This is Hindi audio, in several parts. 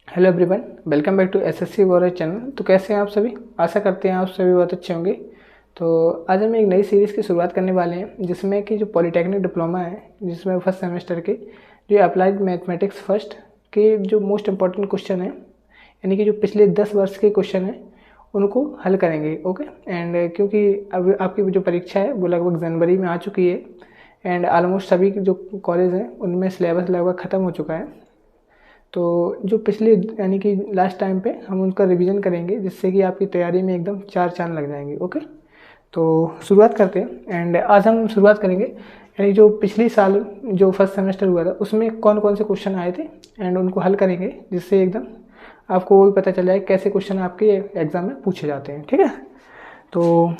Hello everyone, welcome back to SSC warrior channel. तो कैसे हैं आप सभी? आशा करते हैं आप सभी बहुत अच्छे होंगे। तो आज हम एक नई सीरीज़ की शुरुआत करने वाले हैं जिसमें कि जो पॉलीटेक्निक डिप्लोमा है, जिसमें फर्स्ट सेमेस्टर के जो अप्लाइड मैथमेटिक्स फर्स्ट के जो मोस्ट इम्पॉर्टेंट क्वेश्चन है, यानी कि जो पिछले 10 वर्ष के क्वेश्चन हैं उनको हल करेंगे। ओके। एंड क्योंकि अब आपकी जो परीक्षा है वो लगभग जनवरी में आ चुकी है एंड ऑलमोस्ट सभी जो कॉलेज हैं उनमें सिलेबस लगभग ख़त्म हो चुका है। तो जो पिछले यानी कि लास्ट टाइम पे हम उनका रिवीजन करेंगे जिससे कि आपकी तैयारी में एकदम चार चांद लग जाएंगे। ओके। तो शुरुआत करते हैं एंड आज हम शुरुआत करेंगे यानी जो पिछली साल जो फर्स्ट सेमेस्टर हुआ था उसमें कौन कौन से क्वेश्चन आए थे एंड उनको हल करेंगे जिससे एकदम आपको वो भी पता चल जाए कैसे क्वेश्चन आपके एग्ज़ाम में पूछे जाते हैं। ठीक है। तो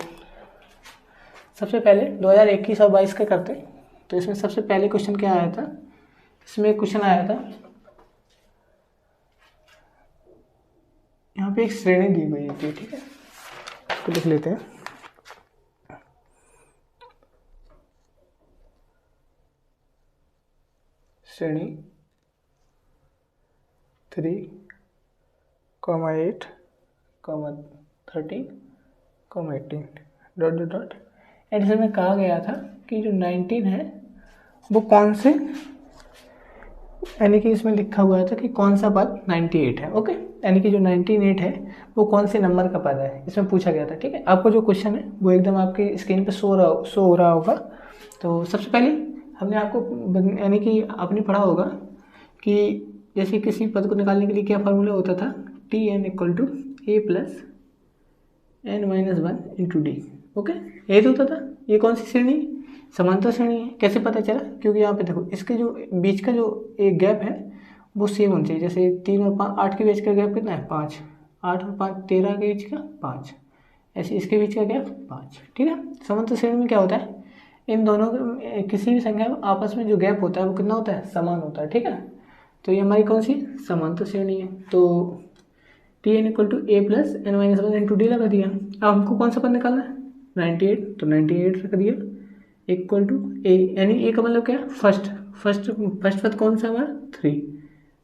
सबसे पहले 2021 और 22 का करते हैं। तो इसमें सबसे पहले क्वेश्चन क्या आया था? इसमें क्वेश्चन आया था, यहाँ पे एक श्रेणी दी हुई थी। ठीक है, तो लिख लेते हैं। श्रेणी 3, 8, 13, 18 डॉट डॉट डॉट एंड इसमें कहा गया था कि जो 19 है वो कौन से, यानी कि इसमें लिखा हुआ था कि कौन सा पद 98 है। ओके। यानी कि जो 98 है वो कौन से नंबर का पद है, इसमें पूछा गया था। ठीक है, आपको जो क्वेश्चन है वो एकदम आपकी स्क्रीन पे शो हो रहा होगा। तो सबसे पहले हमने आपको यानी कि आपने पढ़ा होगा कि जैसे किसी पद को निकालने के लिए क्या फार्मूला होता था, Tn equal to a plus n minus 1 into D. Okay, यही तो होता था। ये कौन सी श्रेणी? समांतर श्रेणी है। कैसे पता चला? क्योंकि यहाँ पे देखो इसके जो बीच का जो एक गैप है वो सेम होना चाहिए। जैसे 3 और 5, 8 के बीच का गैप कितना है? 5। 8 और 5 13 के बीच का 5, ऐसे इसके बीच का गैप 5। ठीक है। समांतर श्रेणी में क्या होता है, इन दोनों किसी भी संख्या में आपस में जो गैप होता है वो कितना होता है? समान होता है। ठीक है, तो ये हमारी कौन सी समांतर श्रेणी है। तो Tn equal to a plus n minus 1 into D लगा दिया। अब हमको कौन सा पद निकालना है? 98, तो 98 रख दिया इक्वल टू a, यानी a का मतलब क्या है? फर्स्ट पद कौन सा हमारा? 3,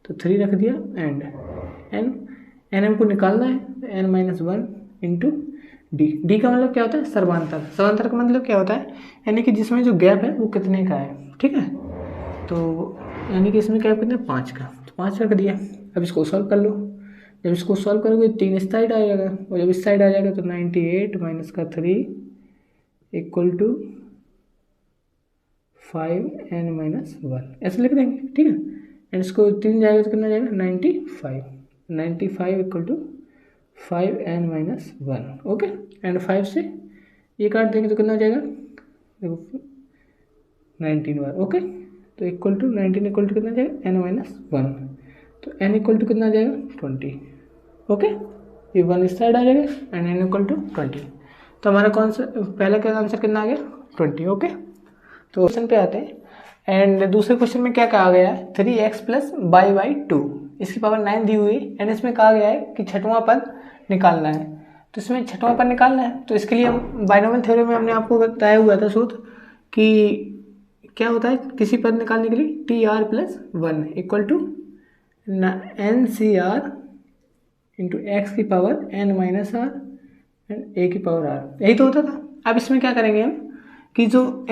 तो 3 रख दिया एंड n हमको निकालना है n माइनस 1 इंटू डी का मतलब क्या होता है? सर्वांतर। सर्वांतर का मतलब क्या होता है? यानी कि जिसमें जो गैप है वो कितने का है। ठीक है, तो यानी कि इसमें गैप कितना है? 5 का, तो 5 रख दिया। अब इसको सॉल्व कर लो। जब इसको सॉल्व करोगे 3 इस साइड आ जाएगा और जब इस साइड आ जाएगा तो 98 माइनस का 3 इक्वल टू 5n माइनस 1 ऐसे लिख देंगे। ठीक है, एंड इसको 3 जाएगा तो कितना जाएगा? 95 equal to 5n minus 1। Okay, and 5 से ये काट देंगे तो कितना हो जाएगा? देखो 19 बार। ओके, तो इक्वल टू 19 इक्वल टू कितना जाएगा? n माइनस 1, तो n इक्वल टू कितना जाएगा? 20। ओके, ये 1 इस साइड आ जाएगा एंड n इक्वल टू 20। तो हमारा कौन सा पहला का आंसर कितना आ गया? 20। ओके, तो क्वेश्चन पे आते हैं एंड दूसरे क्वेश्चन में क्या कहा गया है? 3x प्लस y बाई 2 इसकी पावर 9 दी हुई एंड इसमें कहा गया है कि छठवां पद निकालना है। तो इसमें छठवां पद निकालना है तो इसके लिए हम बाइनोमियल थ्योरम में हमने आपको बताया हुआ था सूत्र कि क्या होता है किसी पद निकालने के लिए? TR plus 1 equal to NCR into x की power n minus r and a की पावर r, यही तो होता था। अब इसमें क्या करेंगे हम कि जो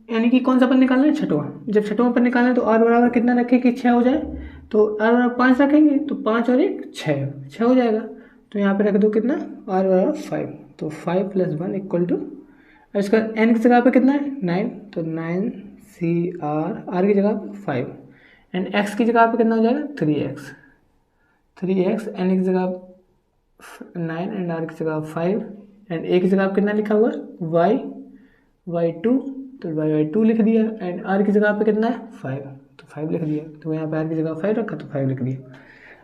यानी कि कौन सा पद निकालना है? छठवां। जब छठवां पद निकालना है तो r बराबर कितना रखें कि 6 हो जाए? तो r बराबर 5 रखेंगे तो 5 और 1 6 हो जाएगा। तो यहाँ पे रख दो कितना? r बराबर 5, तो 5 प्लस 1 इक्वल टू, अब इसका n की जगह पे कितना है? 9, तो 9CR, r की जगह पे 5 एंड x की जगह पे कितना हो जाएगा? 3x, n की जगह 9 एंड r की जगह 5 एंड a की जगह पे कितना लिखा हुआ है? y2, तो y2 लिख दिया एंड r की जगह पे कितना है? 5, तो 5 लिख दिया। तो यहाँ पे r की जगह 5 रखा तो 5 लिख दिया।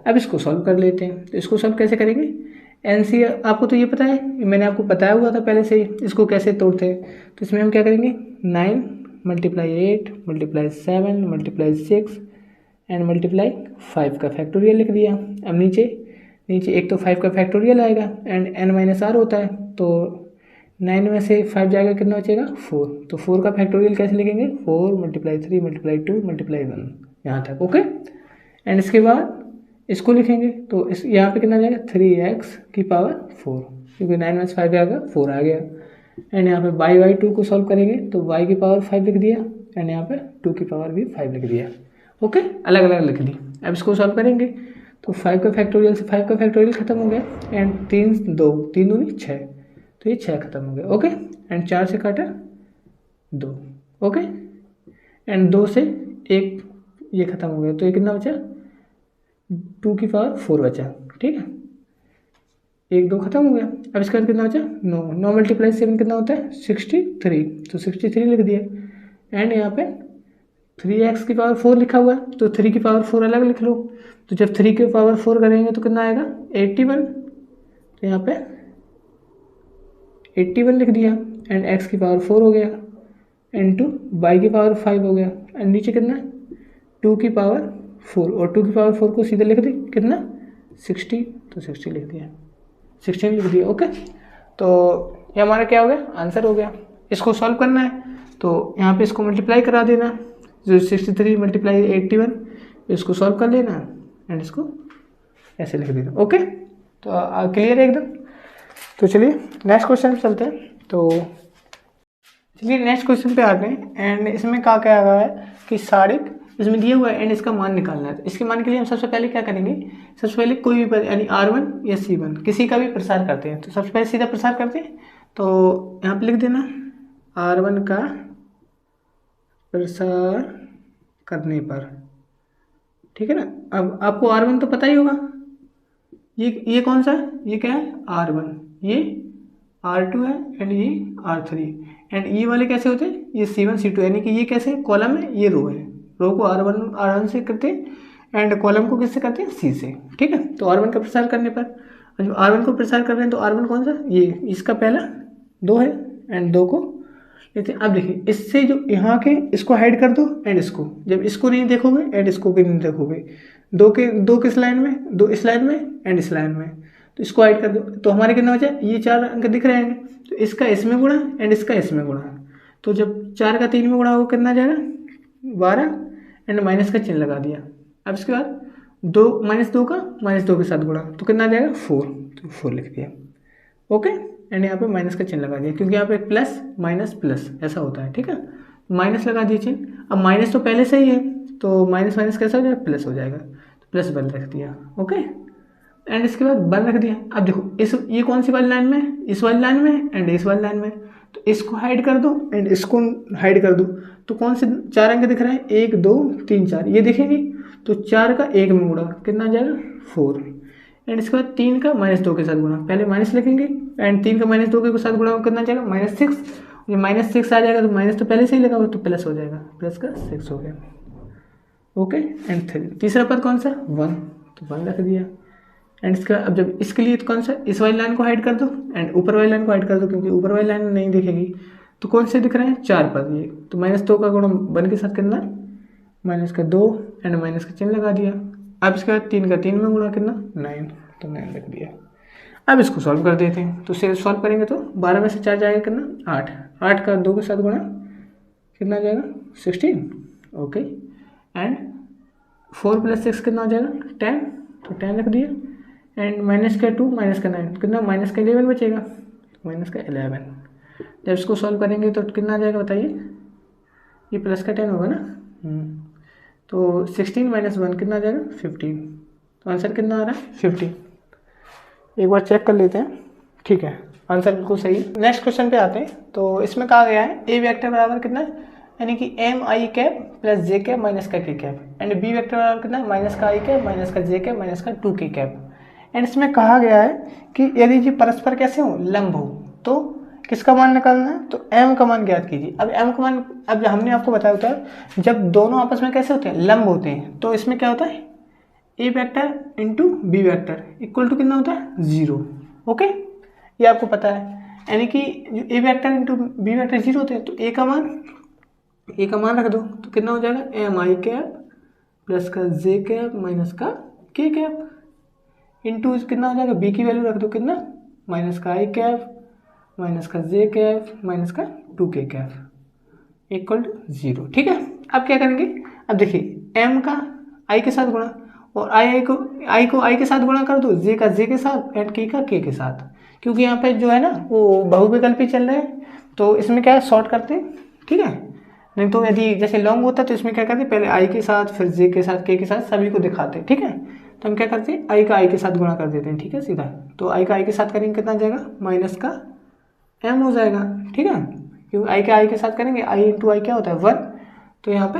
अब इसको सॉल्व कर लेते हैं। तो इसको सॉल्व कैसे करेंगे? NC आपको तो ये पता है, मैंने आपको बताया हुआ था पहले से ही इसको कैसे तोड़ते हैं। तो इसमें हम क्या करेंगे? 9 multiply 8 multiply 7 multiply 6 and multiply 5 का फैक्टोरियल लिख दिया। अब नीचे एक तो 5 का फैक्टोरियल आएगा एंड n माइनस आर होता है, तो 9 में से 5 जाएगा कितना बचेगा? 4, तो 4 का फैक्टोरियल कैसे लिखेंगे? 4 मल्टीप्लाई 3 मल्टीप्लाई 2 मल्टीप्लाई 1 यहाँ तक। ओके, एंड इसके बाद इसको लिखेंगे तो इस यहाँ पे कितना आ जाएगा 3x की पावर 4, क्योंकि 9 में 5 आ गया 4 आ गया। एंड यहाँ पे बाई 2 को सॉल्व करेंगे तो y की पावर 5 लिख दिया एंड यहाँ पे 2 की पावर भी 5 लिख दिया। ओके, अलग अलग लिख दी। अब इसको सॉल्व करेंगे तो 5 का फैक्टोरियल से 5 का फैक्टोरियल खत्म हो गया एंड 3 2 3 दूनी 6, तो ये 6 खत्म हो गया। ओके, एंड 4 से काटा 2। ओके, एंड 2 से 1 ये खत्म हो गया, तो ये कितना बचा 2 की पावर 4 बचा। ठीक है, 1 2 खत्म हो गया। अब इसके बाद कितना बचा 9, 9 मल्टीप्लाई 7 कितना होता है 63, तो 63 लिख दिया। एंड यहाँ पे 3x की पावर 4 लिखा हुआ है, तो 3 की पावर 4 अलग लिख लो। तो जब 3 की पावर 4 करेंगे तो कितना आएगा 81, तो यहाँ पे 81 लिख दिया। एंड x की पावर 4 हो गया इंटू y की पावर 5 हो गया। एंड नीचे कितना 2 की पावर 4, और 2 की पावर 4 को सीधे लिख दी कितना 60, तो 60 लिख दिया, 16 लिख दिया। ओके, तो ये हमारा क्या हो गया आंसर हो गया। इसको सॉल्व करना है तो यहाँ पे इसको मल्टीप्लाई करा देना, जो 63 मल्टीप्लाई 81 इसको सॉल्व कर लेना एंड इसको ऐसे लिख देना। ओके, तो क्लियर है एकदम। तो चलिए नेक्स्ट क्वेश्चन पे चलते हैं। तो चलिए नेक्स्ट क्वेश्चन पे आते हैं। एंड इसमें क्या क्या हुआ है कि सारिक इसमें दिया हुआ है एंड इसका मान निकालना है। तो इसके मान के लिए हम सबसे पहले क्या करेंगे, सबसे पहले कोई भी यानी R1 या C1 किसी का भी प्रसार करते हैं। तो सबसे पहले सीधा प्रसार करते हैं, तो यहाँ पे लिख देना R1 का प्रसार करने पर। ठीक है ना। अब आपको R1 तो पता ही होगा, ये कौन सा है, ये क्या है R1, ये R2 है एंड ये R3। एंड ये वाले कैसे होते हैं, ये C1 C2, यानी कि ये कैसे कॉलम है ये रो है, रो को R1 से करते हैं एंड कॉलम को किससे करते हैं C से। ठीक है, तो R1 का प्रसार करने पर जो R1 को प्रसार कर रहे हैं तो R1 कौन सा, ये इसका पहला 2 है एंड 2 को लेते हैं। अब देखिए इससे जो यहाँ के इसको हाइड कर दो एंड इसको, जब इसको नहीं देखोगे एंड इसको भी नहीं देखोगे, दो किस लाइन में, 2 इस लाइन में एंड इस लाइन में, तो इसको ऐड कर दो। तो हमारे कितना बचा, ये 4 अंक दिख रहे हैं, तो इसका इसमें गुणा एंड इसका इसमें गुणा, तो जब 4 का 3 में गुणा होगा कितना जाएगा 12 एंड माइनस का चिन्ह लगा दिया। अब इसके बाद 2 -2 का -2 के साथ गुणा, तो कितना जाएगा 4, तो 4 लिख दिया। ओके, एंड यहाँ पे माइनस का चिन्ह लगा दिया, क्योंकि यहाँ पे प्लस माइनस प्लस ऐसा होता है। ठीक है, माइनस लगा दिया चिन्ह। अब माइनस तो पहले से ही है, तो माइनस माइनस कैसा हो जाएगा प्लस हो जाएगा, तो प्लस 1 रख दिया। ओके, एंड इसके बाद 1 रख दिया। अब देखो ये कौन सी वाली लाइन में, इस वाली लाइन में एंड इस वाली लाइन में, तो इसको हाइड कर दो एंड इसको हाइड कर दो, तो कौन से 4 अंक दिख रहे हैं 1 2 3 4, ये दिखेंगे, तो 4 का 1 में गुणा कितना जाएगा 4 एंड इसके बाद 3 का -2 के साथ गुणा, पहले माइनस लिखेंगे एंड 3 का -2 के साथ गुणा कितना जाएगा -6, ये -6 आ जाएगा, तो माइनस तो पहले से ही लगा हुआ तो प्लस हो जाएगा, प्लस का 6 हो गया। ओके, एंड 3 तीसरा पद कौन सा 1, तो 1 रख दिया। एंड इसका अब जब इसके लिए तो कौन सा, इस वाली लाइन को हाइड कर दो एंड ऊपर वाली लाइन को हाइड कर दो, क्योंकि ऊपर वाली लाइन नहीं दिखेगी, तो कौन से दिख रहे हैं 4 पद, ये तो -2 का गुणा 1 के साथ कितना माइनस का 2 एंड माइनस का चिन्ह लगा दिया। अब इसके बाद 3 का 3 में गुणा कितना 9, तो 9 लिख दिया। अब इसको सॉल्व कर देते हैं, तो सॉल्व करेंगे तो 12 में से 4 जाएगा कितना 8, 8 का 2 के साथ गुणा कितना जाएगा 16। ओके, एंड 4 + 6 कितना हो जाएगा 10, तो 10 लिख दिया। एंड माइनस का 2 माइनस का 9 कितना माइनस का 11 बचेगा, माइनस का 11। जब इसको सॉल्व करेंगे तो कितना आ जाएगा बताइए, ये प्लस का 10 होगा ना, तो 16 - 1 कितना आ जाएगा 15, तो आंसर कितना आ रहा है 50। एक बार चेक कर लेते हैं। ठीक है, आंसर बिल्कुल सही। नेक्स्ट क्वेश्चन पे आते हैं। तो इसमें कहा गया है ए वेक्टर बराबर कितना है, यानी कि mi कैप प्लस जे कैप माइनस का के कैप, एंड बी वेक्टर बराबर कितना माइनस का i कैप माइनस का जे कैप माइनस का 2k कैप। एंड इसमें कहा गया है कि यदि ये परस्पर कैसे हो लंब हो तो किसका मान निकालना है, तो m का मान ज्ञात कीजिए। अब m का मान, अब हमने आपको बताया होता है जब दोनों आपस में कैसे होते हैं लंब होते हैं, तो इसमें क्या होता है A vector into B vector equal to कितना होता है 0। ओके, ये आपको पता है, यानी कि जो ए वेक्टर इंटू बी वेक्टर 0 होते हैं, तो ए का मान रख दो, तो कितना हो जाएगा mi कैप प्लस का जे कैप माइनस का के कैप इंटू कितना हो जाएगा बी की वैल्यू रख दो कितना माइनस का i कैप माइनस का जे कैप माइनस का 2k कैप इक्वल टू 0। ठीक है, अब क्या करेंगे, अब देखिए m का i के साथ गुणा और आई के साथ गुणा कर दो, जे का जे के साथ एंड के के साथ, क्योंकि यहाँ पे जो है ना वो बहुविकल्पी चल रहे हैं, तो इसमें क्या है शॉर्ट करते हैं, ठीक है। नहीं तो यदि जैसे लॉन्ग होता तो इसमें क्या करते पहले आई के साथ फिर जे के साथ के साथ सभी को दिखाते, ठीक है। तो हम क्या करते हैं आई के साथ गुणा कर देते हैं, ठीक है सीधा। तो आई के साथ करेंगे कितना जाएगा माइनस का एम हो जाएगा, ठीक है, क्योंकि आई के साथ करेंगे आई इंटू आई क्या होता है 1, तो यहाँ पे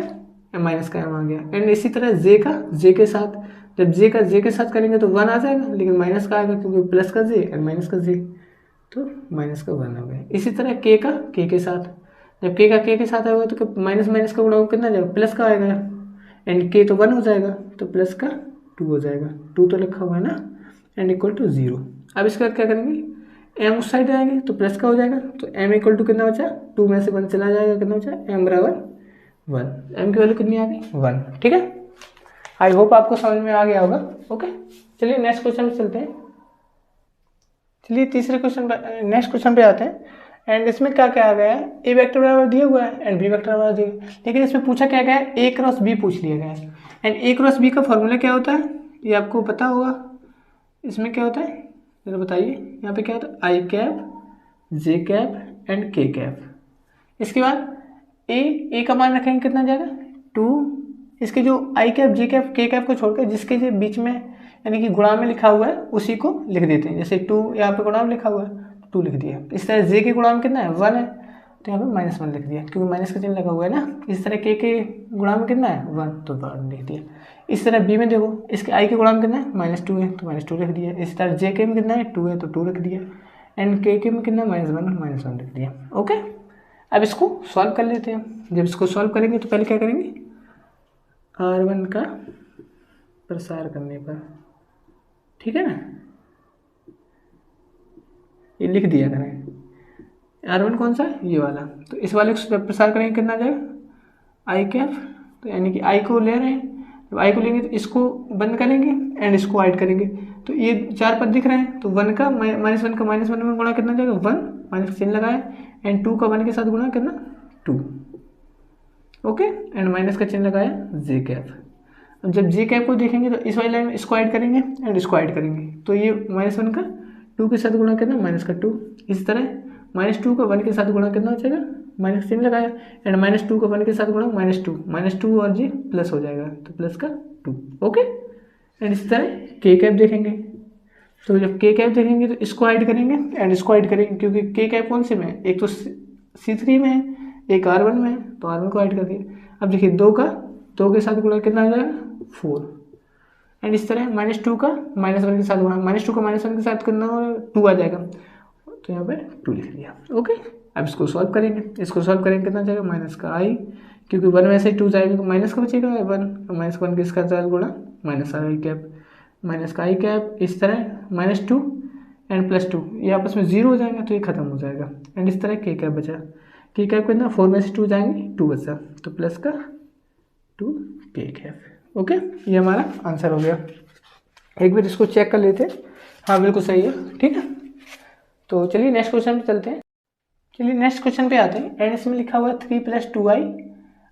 माइनस का एम आ गया। एंड इसी तरह जे के साथ, जब जे के साथ करेंगे तो 1 आ जाएगा, लेकिन माइनस का आएगा क्योंकि प्लस का जे एंड माइनस का जे, तो माइनस का 1 हो गया। इसी तरह के साथ, जब के के साथ आएगा तो माइनस माइनस का गुणा कितना जाएगा प्लस का आएगा, एंड के तो 1 हो जाएगा तो प्लस का 2 हो जाएगा, 2 तो लिखा हुआ है ना, एंड इक्वल टू 0। अब इसके बाद क्या करेंगे एम उस साइड आएंगे तो प्लस का हो जाएगा, तो एम इक्वल टू कितना बचा 2 में से 1 चला जाएगा, कितना बचा एम बराबर 1, एम की वैल्यू कितनी आ गई 1, ठीक है। आई होप आपको समझ में आ गया होगा। ओके चलिए नेक्स्ट क्वेश्चन पे चलते हैं। चलिए तीसरे क्वेश्चन पे, नेक्स्ट क्वेश्चन पे आते हैं। एंड इसमें क्या क्या आ गया है, ए वेक्टर बराबर दिया हुआ है एंड बी वेक्टर बराबर दिया हुआ है, लेकिन इसमें पूछा क्या गया है ए क्रॉस बी पूछ लिया गया है। एंड ए क्रॉस बी का फॉर्मूला क्या होता है ये आपको पता होगा। इसमें क्या होता है जरा बताइए, यहाँ पे क्या होता है आई कैप जे कैप एंड के कैप। इसके बाद ए का मान रखेंगे कितना जाएगा 2, इसके जो आई कैप जे कैप के कैप को छोड़कर जिसके जो बीच में यानी कि गुणा में लिखा हुआ है उसी को लिख देते हैं। जैसे 2 यहाँ पे गुणा में लिखा हुआ है 2 लिख दिया। इस तरह जे के गुणा में कितना है 1 है तो यहाँ पे -1 लिख दिया क्योंकि माइनस का चिन्ह लगा हुआ है ना। इस तरह के गुणा में कितना है 1 तो 1 लिख दिया। इस तरह बी में देखो इसके आई के गुणा में कितना है -2 है तो -2 लिख दिया। इस तरह जे के में कितना है 2 है तो 2 लिख दिया, एंड के में कितना है -1 लिख दिया। ओके अब इसको सॉल्व कर लेते हैं। जब इसको सॉल्व करेंगे तो पहले क्या करेंगे R1 का प्रसार करने पर, ठीक है ना, ये लिख दिया करें R1 कौन सा ये वाला, तो इस वाले को जब प्रसार करेंगे कितना आ जाएगा आई कैप, तो यानी कि आई को ले रहे हैं, जब आई को लेंगे तो इसको बंद करेंगे एंड इसको ऐड करेंगे तो ये 4 पद दिख रहे हैं, तो 1 का -1 में गुणा कितना जाएगा 1, माइनस चिन्ह लगाया, एंड 2 का 1 के साथ गुणा कितना 2, ओके, एंड माइनस का चिन्ह लगाया जे कैप। अब जब जे कैप को देखेंगे तो इस वाली लाइन में इसको ऐड करेंगे एंड इसको ऐड करेंगे तो ये -1 का 2 के साथ गुणा कितना -2, इस तरह -2 का 1 के साथ गुणा कितना हो जाएगा माइनस चिन्ह लगाया, एंड -2 का 1 के साथ गुणा -2 और जी प्लस हो जाएगा तो प्लस का 2, ओके। एंड इस तरह के कैप देखेंगे तो जब के कैप देखेंगे तो इसको ऐड करेंगे एंड इसको ऐड करेंगे क्योंकि के कैप कौन से में है, एक तो C3 में है एक R1 में है तो R1 को ऐड कर दिया। अब देखिए 2 के साथ गुणा कितना आ जाएगा 4, एंड इस तरह -2 का -1 के साथ गुणा, -2 का -1 के साथ कितना 2 आ जाएगा तो यहाँ पे 2 लिख दिया, ओके। अब इसको सॉल्व करेंगे, इसको सॉल्व करेंगे कितना जाएगा माइनस का आई, क्योंकि 1 में से 2 जाएगा तो माइनस का बचेगा 1, -1 के साथ गुणा माइनस आई कैप, माइनस का आई कैप, इस तरह -2 एंड +2 ये आपस में 0 हो जाएंगे तो ये खत्म हो जाएगा, एंड इस तरह के कैप बचा, के कैप कितना 4 में से 2 जाएंगे 2 बचा तो प्लस का 2 के कैप, ओके। ये हमारा आंसर हो गया। एक बार इसको चेक कर लेते हैं, हाँ बिल्कुल सही है, ठीक है। तो चलिए नेक्स्ट क्वेश्चन पे चलते हैं। चलिए नेक्स्ट क्वेश्चन पे आते हैं। एंड इसमें लिखा हुआ है 3 + 2i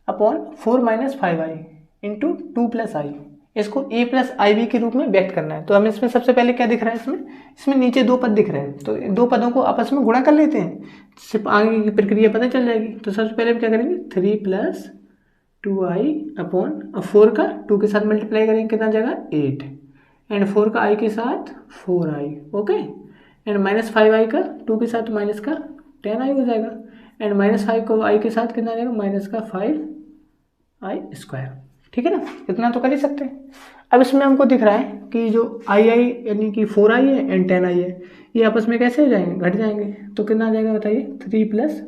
upon 4 - 5i into 2 + i, इसको a + ib के रूप में व्यक्त करना है। तो हमें इसमें सबसे पहले क्या दिख रहा है, इसमें नीचे 2 पद दिख रहे हैं तो 2 पदों को आपस में गुणा कर लेते हैं, सिर्फ आगे की प्रक्रिया पता चल जाएगी। तो सबसे पहले हम क्या करेंगे 3 + 2i अपॉन 4 का 2 के साथ मल्टीप्लाई करेंगे कितना जाएगा 8, एंड 4 का i के साथ 4i, ओके, एंड -5i का 2 के साथ माइनस का 10i हो जाएगा, एंड -5 को i के साथ कितना जाएगा -5i², ठीक है ना, इतना तो कर ही सकते हैं। अब इसमें हमको दिख रहा है कि जो i यानी कि 4i है एंड 10i है ये आपस में कैसे हो जाएंगे घट जाएंगे, तो कितना आ जाएगा बताइए 3 +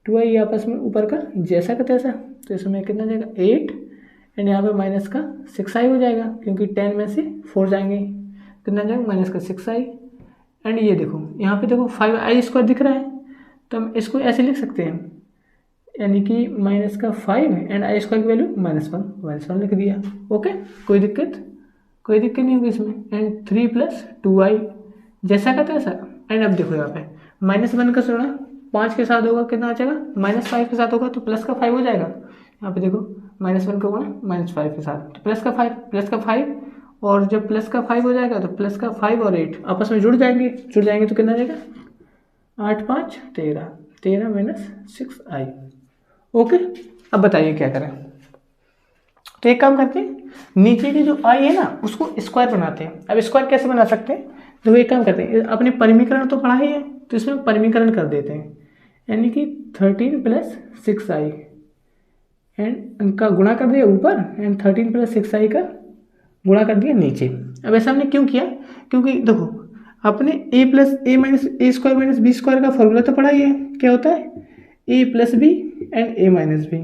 2i आपस में ऊपर का जैसा का तैसा, तो इसमें कितना जाएगा 8, एंड यहाँ पे माइनस का 6i हो जाएगा क्योंकि 10 में से 4 जाएंगे कितना जाएगा -6i, एंड ये देखो यहाँ पे देखो 5i² दिख रहा है तो हम इसको ऐसे लिख सकते हैं यानी कि -5 एंड i² की वैल्यू -1 लिख दिया, ओके। कोई दिक्कत नहीं होगी इसमें। एंड 3 + 2i जैसा का तैसा, एंड अब देखो यहाँ पे -1 का गुणा 5 के साथ होगा कितना आ जाएगा -5 के साथ होगा तो प्लस का 5 हो जाएगा। यहाँ पे देखो -1 का गुणा -5 के साथ तो प्लस का 5 और जब प्लस का 5 हो जाएगा तो प्लस का 5 और 8 आपस में जुड़ जाएंगे तो कितना आ जाएगा 8 5 13, 13 माइनस 6i। ओके, अब बताइए क्या करें। तो एक काम करते हैं, नीचे की जो i है ना उसको स्क्वायर बनाते हैं। अब स्क्वायर कैसे बना सकते हैं, तो एक काम करते हैं, अपने परिमीकरण तो पढ़ा ही है तो इसमें परिमीकरण कर देते हैं, यानी कि 13 प्लस 6i एंड इनका गुणा कर दिया ऊपर एंड 13 प्लस 6i का गुणा कर दिया नीचे। अब ऐसा हमने क्यों किया, क्योंकि देखो आपने a plus A minus A square minus B square का फॉर्मूला तो पढ़ा ही है, क्या होता है a plus B and a minus B.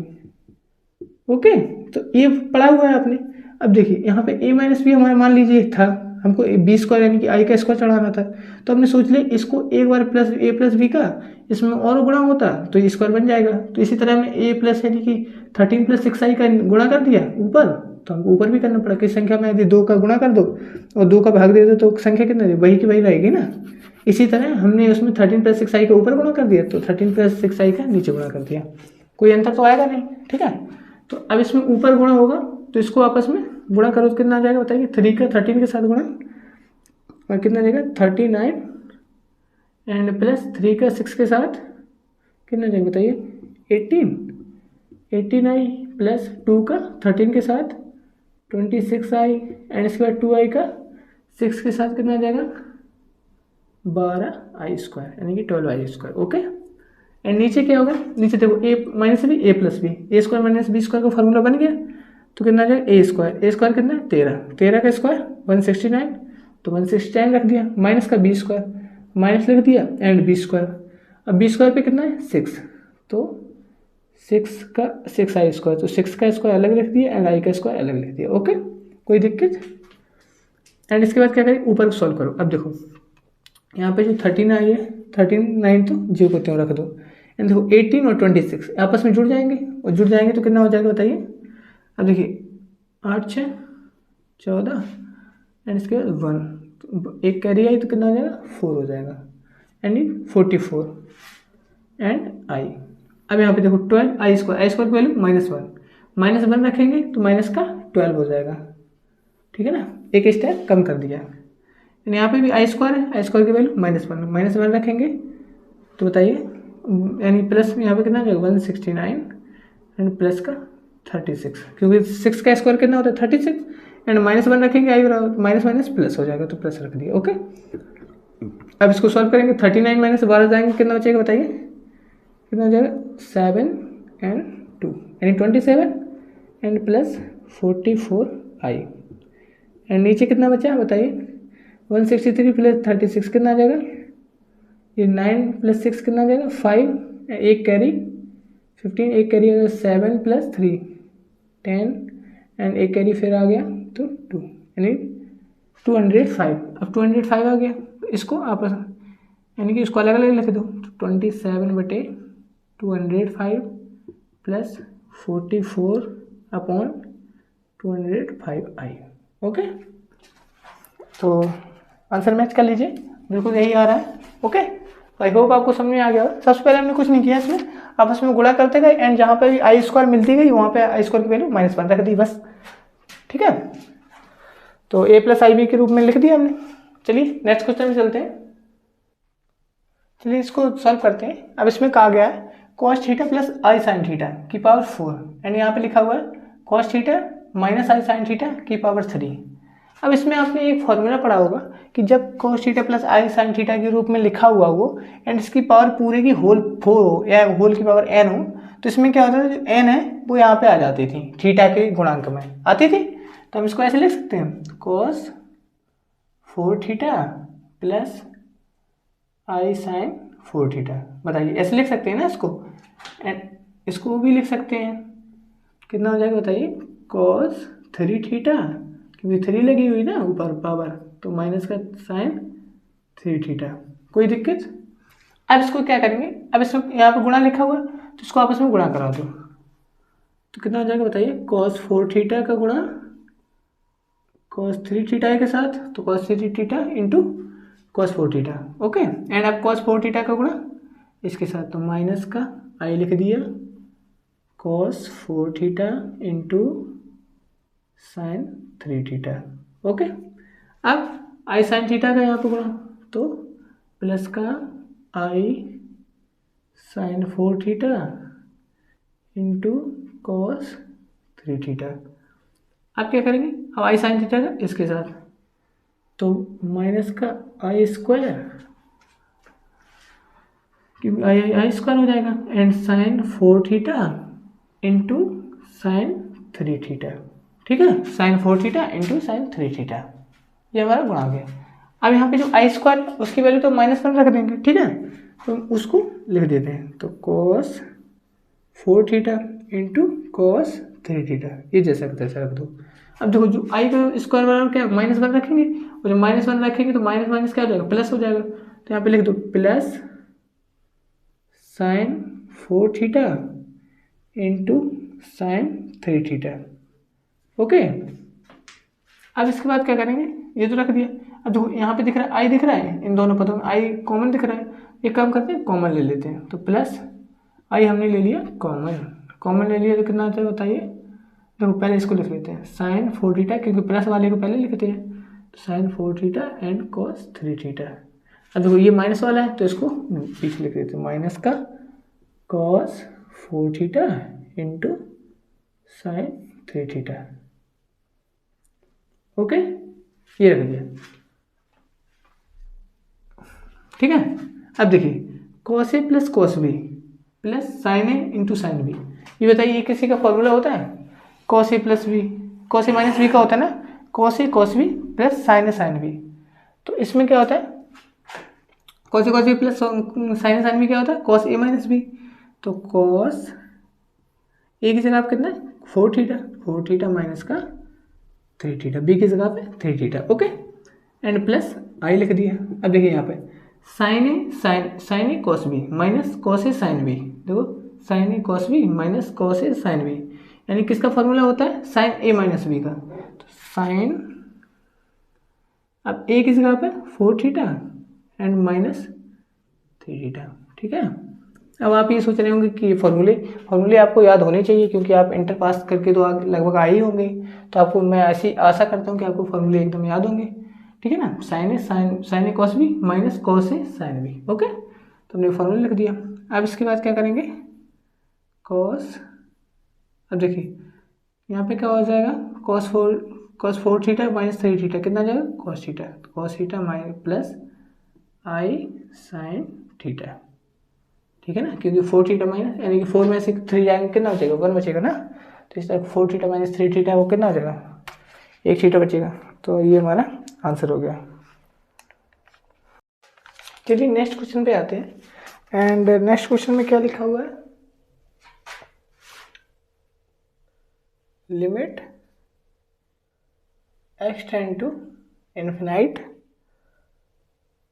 Okay, तो ये पढ़ा हुआ है आपने। अब देखिए यहाँ पे a माइनस बी हमारा मान लीजिए था, हमको बी स्क्वायर यानी कि आई का स्क्वायर चढ़ाना था, तो हमने सोच लिया इसको एक बार प्लस ए प्लस बी का इसमें और गुणा होता तो ये स्क्वायर बन जाएगा। तो इसी तरह हमने ए प्लस यानी कि 13 प्लस 6i का गुणा कर दिया ऊपर, तो हमको ऊपर भी करना पड़ा। किस संख्या में यदि 2 का गुणा कर दो और 2 का भाग दे दो तो संख्या कितना है, वही की वही रहेगी ना। इसी तरह हमने उसमें 13 प्लस 6i का ऊपर गुणा कर दिया तो 13 प्लस 6i का नीचे गुणा कर दिया, कोई अंतर तो आएगा नहीं। ठीक है, तो अब इसमें ऊपर गुणा होगा तो इसको आपस में गुणा करो तो कितना आ जाएगा बताइए, 3 का 13 के साथ गुणा और कितना आ जाएगा 39 एंड प्लस 3 का 6 के साथ कितना जाएगा बताइए 89 प्लस 2 का 13 के साथ 26i एंड इसके बाद 2i का 6 के साथ कितना आ जाएगा 12i स्क्वायर यानी कि 12i स्क्वायर। ओके, एंड नीचे क्या होगा, नीचे देखो a minus B A plus B, A square minus B square का फॉर्मूला बन गया तो कितना आ जाएगा ए स्क्वायर कितना है 13 का स्क्वायर 169, तो 169 रख दिया, माइनस का बी स्क्वायर माइनस लिख दिया एंड बी स्क्वायर। अब बी स्क्वायर पे कितना है 6, तो 6 का 6i स्क्वायर, तो 6 का स्क्वायर अलग लिख दिया एंड i का स्क्वायर अलग लिख दिया। ओके, कोई दिक्कत। एंड इसके बाद क्या करें, ऊपर को सॉल्व करो। अब देखो यहाँ पे जो 13 आई है 39 तो जीरो को त्यों रख दो एंड देखो 18 और 26 आपस में जुड़ जाएंगे और जुड़ जाएंगे तो कितना हो जाएगा बताइए। अब देखिए 8 6 14 एंड इसके बाद 1 एक कैरी आई तो कितना हो जाएगा 4 हो जाएगा एंड 44 एंड i। अब यहाँ पे देखो 12 आई स्क्वायर की वैल्यू -1 रखेंगे तो माइनस का 12 हो जाएगा। ठीक है ना, एक स्टेप कम कर दिया। यहाँ पे भी आई स्क्वायर है, आई स्क्वायर की वैल्यू -1 रखेंगे तो बताइए यानी प्लस में यहाँ पे कितना आ जाएगा 169 एंड प्लस का 36, क्योंकि 6 का स्क्वायर कितना होता है 36 एंड -1 रखेंगे आई माइनस माइनस प्लस हो जाएगा तो प्लस रख दिया। ओके, अब इसको सॉल्व करेंगे 39 माइनस 12 जाएंगे कितना बचेगा बताइए, कितना हो जाएगा 7 एंड 2 यानी 27 एंड प्लस 44i एंड नीचे कितना बचा बताइए 163 प्लस 36 कितना आ जाएगा, ये 9 प्लस 6 कितना आ जाएगा 5, एक कैरी 15, एक कैरी 7 प्लस 3 10 एंड एक कैरी फिर आ गया तो 2 यानी 205। अब 205 आ गया, इसको आप यानी कि इसको अलग अलग लिख दो, 27/205 प्लस 44 अपॉन 205i। ओके, तो आंसर मैच कर लीजिए, बिल्कुल यही आ रहा है। ओके, आई होप आपको समझ में आ गया। सबसे पहले हमने कुछ नहीं किया, इसमें आपस में गुणा करते गए एंड जहाँ पे भी आई स्क्वायर मिलती गई वहाँ पे आई स्क्वायर की वैल्यू -1 रख दी बस। ठीक है, तो a प्लस आई बी के रूप में लिख दिया हमने। चलिए नेक्स्ट क्वेश्चन में चलते हैं। चलिए इसको सॉल्व करते हैं। अब इसमें कहा गया है cos थीटा प्लस आई साइन थीटा की पावर 4 एंड यहाँ पे लिखा हुआ है cos थीटा माइनस आई साइन थीटा की पावर 3। अब इसमें आपने एक फॉर्मूला पढ़ा होगा कि जब cos थीटा प्लस आई साइन थीटा के रूप में लिखा हुआ हो एंड इसकी पावर पूरे की होल 4 हो या होल की पावर n हो तो इसमें क्या होता है, जो n है वो यहाँ पे आ जाती थी, थीटा के गुणांक में आती थी। तो हम इसको ऐसे लिख सकते हैं cos 4 थीटा प्लस आई साइन 4 थीटा। बताइए ऐसे लिख सकते हैं ना इसको, एंड इसको भी लिख सकते हैं, कितना हो जाएगा बताइए cos 3 थीटा, क्योंकि 3 लगी हुई ना ऊपर पावर, तो माइनस का साइन 3 थीटा। कोई दिक्कत। अब इसको क्या करेंगे, अब इसमें यहाँ पे गुणा लिखा हुआ है तो इसको आपस में गुणा करा दो तो कितना हो जाएगा बताइए cos 4 थीटा का गुणा cos 3 थीटा के साथ, तो cos 3 theta into cos 4 theta. Okay, and अब cos 4 थीटा का गुणा इसके साथ, तो माइनस का आई लिख दिया cos 4 theta into sine 3 theta. Okay. अब आई साइन थीटा का यहाँ पे गुणा, तो प्लस का i sine 4 theta into cos 3 theta. आप क्या करेंगे, अब आई साइन थीटा का इसके साथ, तो माइनस का आई स्क्वायर, क्योंकि आई स्क्वायर हो जाएगा, and sine 4 theta into sine 3 theta. ठीक है, sine 4 theta into sine 3 theta, ये हमारा गुणा हो गया। अब यहाँ पे जो आई स्क्वायर उसकी वैल्यू तो -1 रख देंगे, ठीक है, तो उसको लिख देते हैं, तो cos 4 theta into cos 3 theta, ये जैसा तैसा रख दो। अब देखो जो आई का स्क्वायर बराबर क्या, -1 रखेंगे, और जब -1 रखेंगे तो माइनस माइनस क्या हो जाएगा, प्लस हो जाएगा, तो यहाँ पे लिख दो plus sign 4 theta into sine 3 theta. Okay, अब इसके बाद क्या करेंगे, ये तो रख दिया। अब देखो यहाँ पे दिख रहा है आई, दिख रहा है इन दोनों पदों में आई कॉमन दिख रहा है, एक काम करते हैं कॉमन ले लेते हैं, तो प्लस आई हमने ले लिया कॉमन, कॉमन ले लिया तो कितना आता है बताइए। देखो पहले इसको लिख लेते हैं साइन 4 थीटा, क्योंकि प्लस वाले को पहले लिखते हैं, तो sine 4 theta and cos 3 theta. अब देखो ये माइनस वाला है तो इसको पीछे लिख देते हैं, माइनस का cos 4 theta into sine 3 theta. Okay, ये रख दिया, ठीक है। अब देखिए cos A plus cos B plus sine A into sine B, ये बताइए ये किसी का फॉर्मूला होता है, cos A plus B, cos A minus B का होता है ना, cos A cos B plus sine A sine B. तो इसमें क्या होता है, cos A plus sine A sine B क्या होता है, कॉस ए माइनस बी, तो कॉस ए की जगह आप कितना है 4 थीटा माइनस का 3 थीटा, बी की जगह पे 3 थीटा। ओके, एंड प्लस आई लिख दिया। अब देखिए यहाँ पे sign A cos B minus cos A sine B, देखो sign A cos B minus cos A sine B, यानी किसका फॉर्मूला होता है, साइन ए माइनस बी का, तो साइन, अब ए की जगह पे 4 थीटा एंड माइनस 3 थीटा। ठीक है, अब आप ये सोच रहे होंगे कि फॉर्मूले आपको याद होने चाहिए, क्योंकि आप इंटर पास करके तो लगभग आए ही होंगे, तो आपको मैं ऐसी आशा करता हूँ कि आपको फॉर्मूले एकदम याद होंगे। ठीक है ना, sign A cos B minus cos A sine B. Okay, तो हमने फॉर्मूला लिख दिया। अब इसके बाद क्या करेंगे, कॉस, अब देखिए यहाँ पे क्या हो जाएगा, कॉस 4 थीटा माइनस 3 थीटा कितना जाएगा, कॉस थीटा माइनस प्लस आई साइन थीटा। ठीक है ना, क्योंकि 4 थीटा माइनस, यानी कि 4 में से 3 जाएंगे कितना बचेगा, 1 बचेगा ना, तो इस तरह 4 थीटा माइनस 3 थीटा वो कितना हो जाएगा, 1 थीटा बचेगा। तो ये हमारा आंसर हो गया। चलिए नेक्स्ट क्वेश्चन पे आते हैं, एंड नेक्स्ट क्वेश्चन में क्या लिखा हुआ है, limit x tend to infinite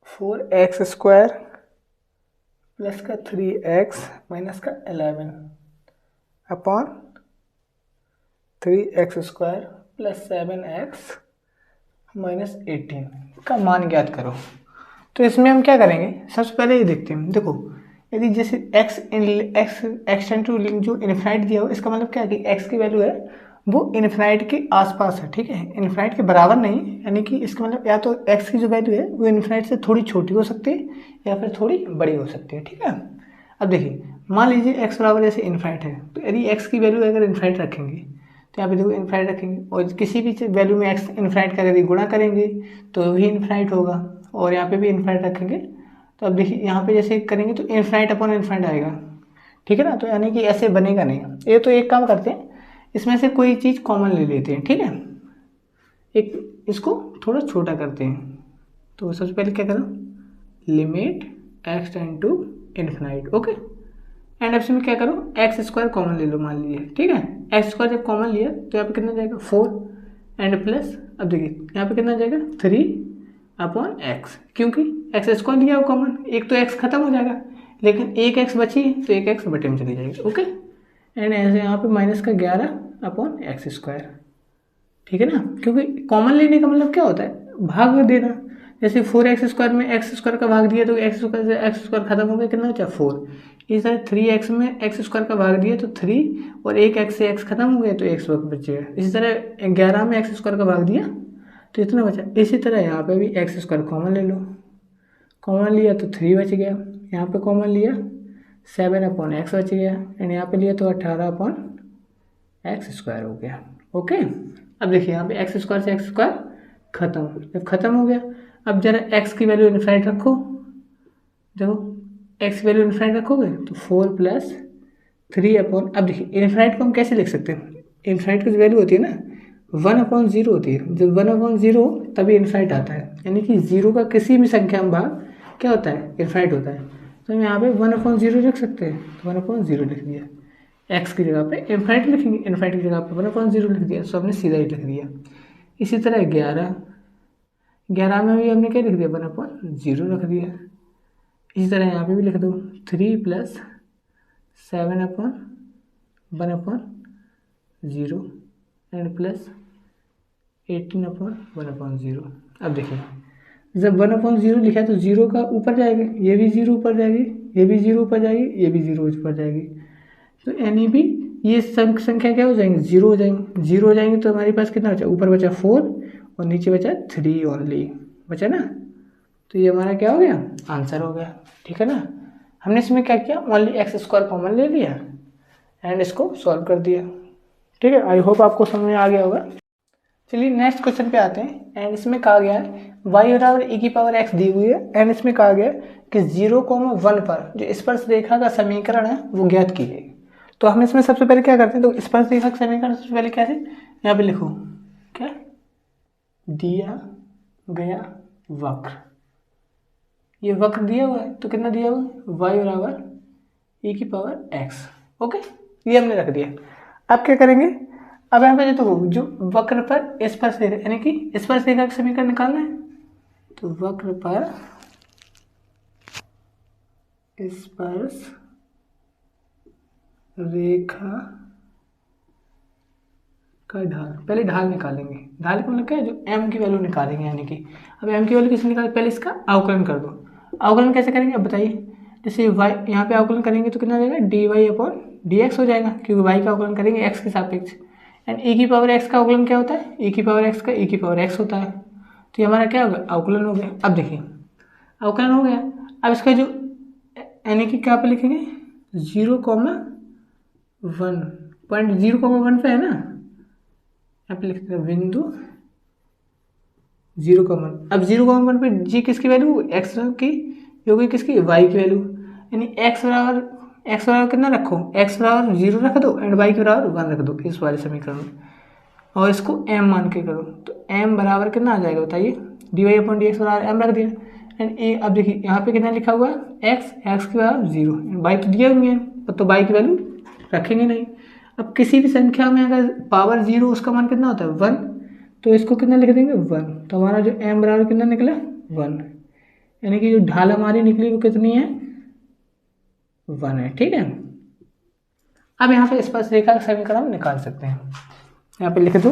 4x square plus का 3x माइनस का 11 upon 3x square plus 7x minus 18 का मान ज्ञात करो। तो इसमें हम क्या करेंगे, सबसे पहले ये देखते हैं। देखो यदि जैसे x टेंड टू जो इन्फिनाइट दिया हो, इसका मतलब क्या है कि x की वैल्यू है वो इन्फिनाइट के आसपास है, ठीक है, इन्फिनाइट के बराबर नहीं, यानी कि इसका मतलब या तो x की जो वैल्यू है वो इन्फिनाइट से थोड़ी छोटी हो सकती है या फिर थोड़ी बड़ी हो सकती है। ठीक है, अब देखिए मान लीजिए x बराबर जैसे इन्फिनाइट है, तो यदि x की वैल्यू अगर इन्फिनाइट रखेंगे तो यहाँ पे देखो इन्फिनाइट रखेंगे, और किसी भी वैल्यू में x इन्फिनाइट का यदि गुणा करेंगे तो भी इन्फिनाइट होगा, और यहाँ पे भी इन्फिनाइट रखेंगे, तो अब देखिए यहाँ पे जैसे करेंगे तो इन्फिनाइट अपॉन इन्फिनाइट आएगा। ठीक है ना, तो यानी कि ऐसे बनेगा नहीं। ये तो एक काम करते हैं, इसमें से कोई चीज़ कॉमन ले लेते हैं। ठीक है, एक इसको थोड़ा छोटा करते हैं, तो सबसे पहले क्या करो, limit x tend to infinite. Okay, and अब इसमें क्या करो, एक्स स्क्वायर कॉमन ले लो मान लीजिए। ठीक है, एक्स स्क्वायर जब कॉमन लिया तो यहाँ पे कितना जाएगा 4 एंड प्लस, अब देखिए यहाँ पे कितना जाएगा 3 अपॉन एक्स, क्योंकि एक्स स्क्वायर लिया हो कॉमन, एक तो एक्स खत्म हो जाएगा, लेकिन एक एक्स बची तो एक एक्स बटे में चली जाएगी। ओके, एंड ऐसे यहाँ पे माइनस का 11 अपॉन एक्स स्क्वायर। ठीक है ना, क्योंकि कॉमन लेने का मतलब क्या होता है, भाग देना। जैसे 4x स्क्वायर में एक्स स्क्वायर का भाग दिया तो एक्स स्क्वायर से एक्स स्क्वायर खत्म हो गया, कितना बचा 4। इस तरह 3x में एक्स स्क्वायर का भाग दिया तो 3 और एक एक्स से एक्स खत्म हो गया तो एक्स बचेगा। इसी तरह 11 में एक्स स्क्वायर का भाग दिया तो इतना बचा। इसी तरह यहाँ पे भी एक्स स्क्वायर कॉमन ले लो, कॉमन लिया तो 3 बच गया, यहाँ पे कॉमन लिया 7/x बच गया, एंड यहाँ पे लिया तो 18/x² हो गया। ओके, अब देखिए यहाँ पे एक्स स्क्वायर से एक्स स्क्वायर खत्म, जब खत्म हो गया अब जरा एक्स की वैल्यू इनफाइनाइट रखो, देखो एक्स की वैल्यू इनफाइनाइट रखोगे तो 4 + 3 अब देखिए इनफाइनाइट को हम कैसे लिख सकते हैं, इनफाइनाइट की जो वैल्यू होती है ना 1/0 होती है, जब 1/0 तभी इनफाइनाइट आता है, यानी कि 0 का किसी भी संख्या में भाग क्या होता है, इनफाइनाइट होता है। तो हम यहाँ पे 1/0 लिख सकते हैं, तो 1/0 लिख दिया, एक्स की जगह पे इनफाइनाइट लिखेंगे, इनफाइनाइट की जगह पे 1/0 लिख दिया, तो हमने सीधा ही लिख दिया। इसी तरह 11 में भी हमने क्या लिख दिया, 1/0 रख दिया। इसी तरह यहाँ पे भी लिख दो 3 + 7/1/0 एंड प्लस 18/1/0। अब देखिए जब 1/0 लिखा है तो 0 का ऊपर जाएगा, ये भी 0 ऊपर जाएगी, ये भी 0 ऊपर जाएगी, ये भी 0 ऊपर जाएगी, तो यानी भी ये संख्या क्या हो जाएंगी, 0 हो जाएंगी। 0 हो जाएंगे तो हमारे पास कितना बचा, ऊपर बचा 4 और नीचे बचा 3 ओनली बचा ना, तो ये हमारा क्या हो गया, आंसर हो गया। ठीक है ना, हमने इसमें क्या किया, ओनली x² कॉमन ले लिया एंड इसको सॉल्व कर दिया। ठीक है, आई होप आपको समझ में आ गया होगा। चलिए नेक्स्ट क्वेश्चन पे आते हैं, एंड इसमें कहा गया है y/e⁻x दी हुई है, एंड इसमें कहा गया कि 0,1 पर जो स्पर्श रेखा का समीकरण है वो ज्ञात कीजिए। तो हम इसमें सबसे पहले क्या करते हैं, तो स्पर्श रेखा का समीकरण सबसे पहले क्या है, यहाँ पे लिखो क्या दिया गया वक्र, ये वक्र दिया हुआ है तो कितना दिया हुआ है, y/e⁻x। ओके, ये हमने रख दिया। अब क्या करेंगे, अब यहाँ पे तो जो वक्र पर स्पर्श रेखा यानी कि स्पर्श रेखा का समीकरण निकालना है, तो वक्र पर स्पर्श रेखा का ढाल, पहले ढाल निकालेंगे। ढाल का मतलब क्या है, जो m की वैल्यू निकालेंगे, यानी कि अब m की वैल्यू किससे निकालें, पहले इसका अवकलन कर दो। अवकलन कैसे करेंगे अब बताइए, जैसे y यहाँ पे अवकलन करेंगे तो कितना देगा, dy/dx हो जाएगा, क्योंकि y का अवकलन करेंगे x के सापेक्ष, एंड e⁻x का अवकलन क्या होता है, e⁻x का e⁻x होता है, तो ये हमारा क्या होगा, अवकलन हो गया। अब देखिए अवकलन हो गया, अब इसका जो यानी कि क्या पे लिखेंगे 0,1 पॉइंट 0,1 पे है ना, यहाँ पे लिखते हैं बिंदु 0,1। अब 0,1 पे जी किसकी वैल्यू, एक्स की, होगी किसकी, वाई की वैल्यू, यानी एक्स बराबर कितना रखो, एक्स बराबर 0 रख दो एंड वाई के बराबर 1 रख दो इस वाले समीकरण में, और इसको m मान के करो, तो m बराबर कितना आ जाएगा बताइए, dy/dx बराबर m रख दिया, एंड ए अब देखिए यहाँ पे कितना लिखा हुआ है, x के बराबर 0, वाई तो दिया हुआ है, तो वाई की वैल्यू रखेंगे नहीं। अब किसी भी संख्या में अगर पावर 0 उसका मान कितना होता है 1, तो इसको कितना लिख देंगे 1, तो हमारा जो m बराबर कितना निकला 1, यानी कि जो ढाल हमारी निकली वो कितनी है 1 है। ठीक है, अब यहाँ पे स्पर्श रेखा का समीकरण हम निकाल सकते हैं, यहाँ पे लिख दो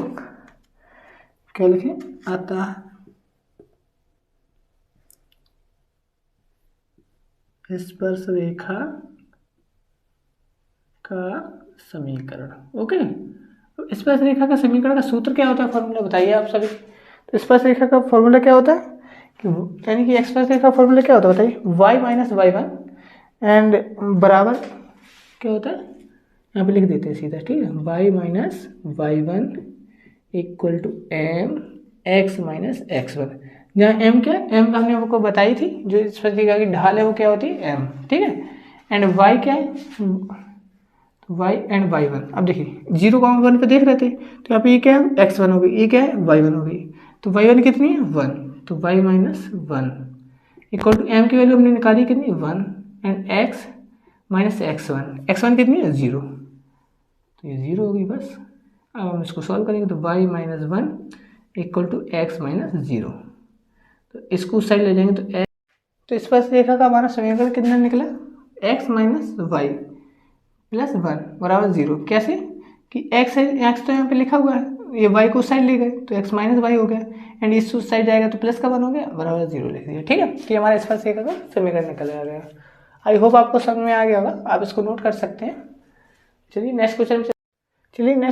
क्या लिखे, अतः स्पर्श रेखा का समीकरण। ओके, तो स्पर्श रेखा का समीकरण का सूत्र क्या होता है, फॉर्मूला बताइए आप सभी। तो स्पर्श रेखा का फॉर्मूला क्या होता है कि यानी कि स्पर्श रेखा का फॉर्मूला क्या होता है बताइए, y-y1 एंड बराबर क्या होता है, यहाँ पे लिख देते हैं सीधा, ठीक है, y-y1 equal to m x - x1, जहाँ m क्या है, m हमने आपको बताई थी, जो स्पर्श रेखा की ढाल है वो क्या होती है m, ठीक है, एंड y क्या है, y एंड y1। अब देखिए 0,1 पे देख रहे थे, तो यहाँ पे ये क्या है x1 हो गई, ये क्या है y1 हो गई, तो y1 कितनी है 1, तो y - 1 इक्वल टू m की वैल्यू हमने निकाली कितनी 1 एंड x - x1 कितनी है 0, तो ये 0 होगी बस। अब हम इसको सॉल्व करेंगे तो y - 1 इक्वल टू x - 0, तो इसको उस साइड ले जाएंगे तो स्पर्श रेखा का हमारा समीकरण कितना निकला, x - y + 1 बराबर 0। कैसे कि x तो यहाँ पे लिखा हुआ है, ये y को उस साइड ले गए तो x - y हो गया, एंड इस उस साइड जाएगा तो प्लस का 1 हो गया, बराबर 0 लिख दिया। ठीक है, तो ये हमारा स्पर्श रेखा का समीकरण निकल आ गया। आई होप आपको समझ में आ गया होगा, आप इसको नोट कर सकते हैं। चलिए नेक्स्ट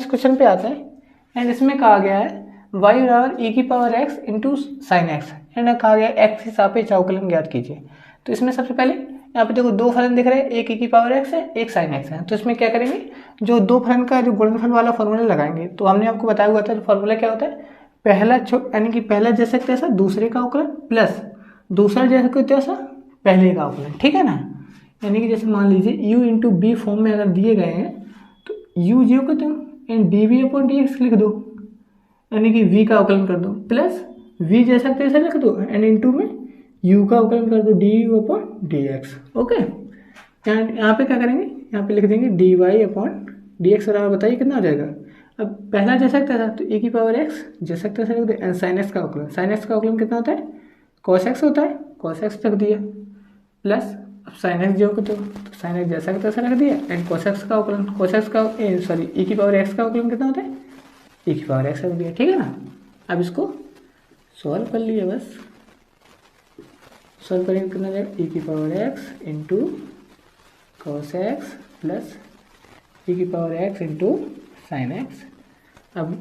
क्वेश्चन पे आते हैं, एंड इसमें कहा गया है y बराबर e की power x into sine x, and कहा गया x के सापेक्ष अवकलन ज्ञात कीजिए। तो इसमें सबसे पहले यहाँ पे देखो दो फलन दिख रहे हैं, एक e की पावर x है, एक साइन x है। तो इसमें क्या करेंगे, जो दो फलन का जो गुणनफल वाला फॉर्मूला लगाएंगे। तो हमने आपको बताया हुआ था फॉर्मूला क्या होता है, पहला यानी कि पहला जैसा तैसा दूसरे का अवकलन प्लस दूसरा जैसा तैसा पहले का अवकलन, ठीक है ना। यानी कि जैसे मान लीजिए u इंटू बी फॉर्म में अगर दिए गए हैं तो u जीरो कर दो and D V upon D X लिख दो, यानी कि v का अवकलन कर दो, प्लस v जैसा तैसा लिख दो एंड इंटू में u का अवकलन कर दो D U upon D X. Okay, यहाँ पे क्या करेंगे, यहाँ पे लिख देंगे D Y upon D X बराबर, बताइए कितना हो जाएगा। अब पहला जैसा तैसा तो e की पावर x जैसा तैसा लिख दो एंड साइन एक्स का अवकलन, साइन एक्स का अवकलन कितना होता है, कॉस एक्स होता है, कॉस एक्स रख दिया, प्लस अब साइन एक्स जो तो साइन एक्स जैसा तैसा रख दिया एंड कॉस एक्स का अवकलन, कॉस एक्स का सॉरी e की पावर x का अवकलन कितना होता है, e की पावर x रख दिया, ठीक है ना। अब इसको सॉल्व कर लिया, बस सॉल्व करेंगे कितना जाएगा, e की power x into cos x plus e की power x into sine x. अब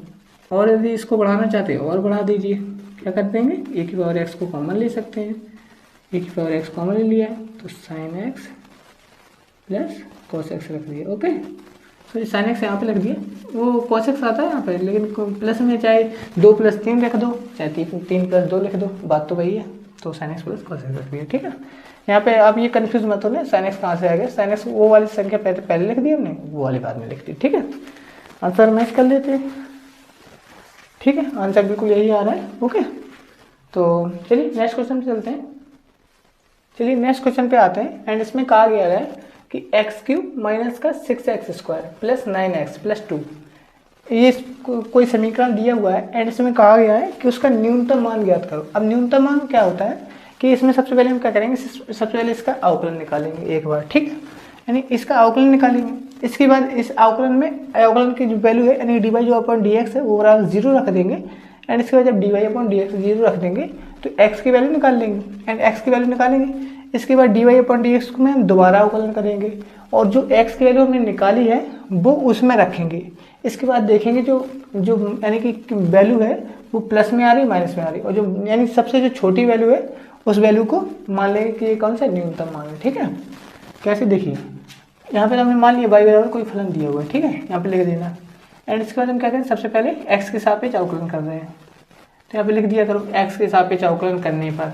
और यदि इसको बढ़ाना चाहते हैं और बढ़ा दीजिए, क्या कर देंगे, e की पावर x को कॉमन ले सकते हैं, e की पावर x कॉमन ले लिया तो sine x plus cos x रख दिया। ओके, तो साइन एक्स यहाँ पे रख दिया, वो कॉस एक्स आता है यहाँ पे, लेकिन प्लस में चाहे 2 + 3 लिख दो, चाहे 3 + 2 लिख दो, बात तो वही है। तो sine x plus cos x रख दिया, ठीक है। यहाँ पे आप ये कंफ्यूज मत होना, साइन एक्स कहाँ से आ गया, साइन एक्स वो वाली संख्या पहले लिख दी हमने, वो वाली बाद में लिख दी, ठीक है। आंसर मैच कर लेते हैं, ठीक है, आंसर बिल्कुल यही आ रहा है। ओके, तो चलिए नेक्स्ट क्वेश्चन पे चलते हैं। चलिए नेक्स्ट क्वेश्चन पे आते हैं, एंड इसमें कहा गया है कि x³ माइनस का 6x² प्लस 9x प्लस 2, ये कोई समीकरण दिया हुआ है एंड इसमें कहा गया है कि उसका न्यूनतम मान ज्ञात करो। अब न्यूनतम मान क्या होता है कि इसमें सबसे पहले हम क्या करेंगे, सबसे पहले इसका अवकलन निकालेंगे एक बार, ठीक है, यानी इसका अवकलन निकालेंगे। इसके बाद इस अवकलन में अवकलन की जो वैल्यू है यानी डी वाई जो अपॉन डी एक्स है वो बराबर 0 रख देंगे, एंड इसके बाद जब D Y upon D X 0 रख देंगे तो x की वैल्यू निकाल लेंगे एंड x की वैल्यू निकालेंगे। इसके बाद D Y upon D X को में हम दोबारा अवकलन करेंगे और जो x की वैल्यू हमने निकाली है वो उसमें रखेंगे। इसके बाद देखेंगे जो यानी कि वैल्यू है वो प्लस में आ रही माइनस में आ रही, और जो यानी सबसे जो छोटी वैल्यू है उस वैल्यू को मान लेंगे कि ये कौन सा न्यूनतम मान है, ठीक है। कैसे देखिए, यहाँ पे हमने मान लिया y बराबर कोई फलन दिया हुआ है, ठीक है, यहाँ पे लिख देना एंड इसके बाद हम क्या करें, सबसे पहले x के सापेक्ष अवकलन कर रहे हैं तो यहाँ पे लिख दिया करो x के सापेक्ष अवकलन करने पर,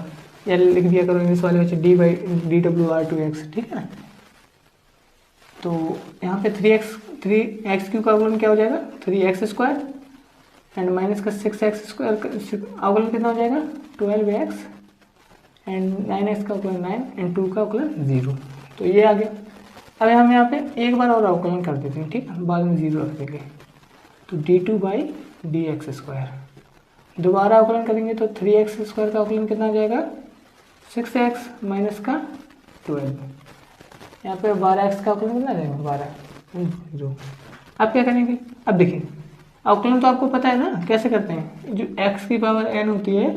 या लिख दिया करो इंग्लिश वाले बच्चे d/dwr2x, ठीक है। तो यहाँ पे 3x³ का अवकलन क्या हो जाएगा, 3x² एंड माइनस का 6x² अवकलन कितना हो जाएगा 12x एंड 9x का अवकलन 9 एंड 2 का अवकलन 0, तो ये आ गया। अब हम यहाँ पे एक बार और अवकलन कर देते हैं, ठीक है, बाद में 0 रख देंगे तो d2/dx², दोबारा अवकलन करेंगे तो 3x² का अवकलन कितना हो जाएगा 6x माइनस का 12, यहाँ पे 12x का अवकलन कितना जाएगा 12 0। अब क्या करेंगे, अब देखिए अवकलन तो आपको पता है ना कैसे करते हैं, जो x की पावर n होती है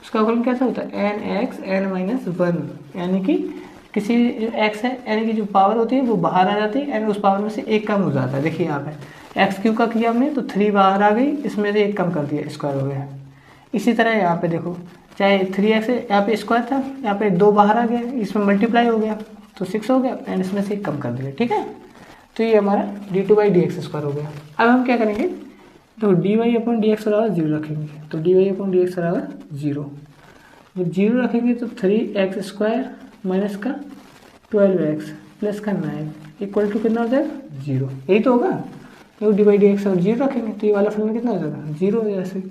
उसका अवकलन कैसा होता है nx n-1, यानी कि किसी जो x है यानी कि जो पावर होती है वो बाहर आ जाती है एंड उस पावर में से एक कम हो जाता है। देखिए यहाँ पे x³ का किया हमने तो 3 बाहर आ गई, इसमें से एक कम कर दिया, स्क्वायर हो गया। इसी तरह यहाँ पे देखो चाहे 3x यहाँ पे स्क्वायर था, यहाँ पे 2 बाहर आ गया, इसमें मल्टीप्लाई हो गया तो 6 हो गया एंड इसमें से एक कम कर दिया, ठीक है। तो ये हमारा d2/dx² हो गया। अब हम क्या करेंगे, तो dy/dx बराबर 0 रखेंगे, तो dy/dx बराबर 0, जब 0 रखेंगे तो 3x² माइनस का 12x प्लस का 9 इक्वल टू कितना हो जाएगा 0, यही तो होगा। तो dy/dx और 0 रखेंगे तो ये वाला फलन कितना हो जाएगा 0 हो जाएगा ऐसे।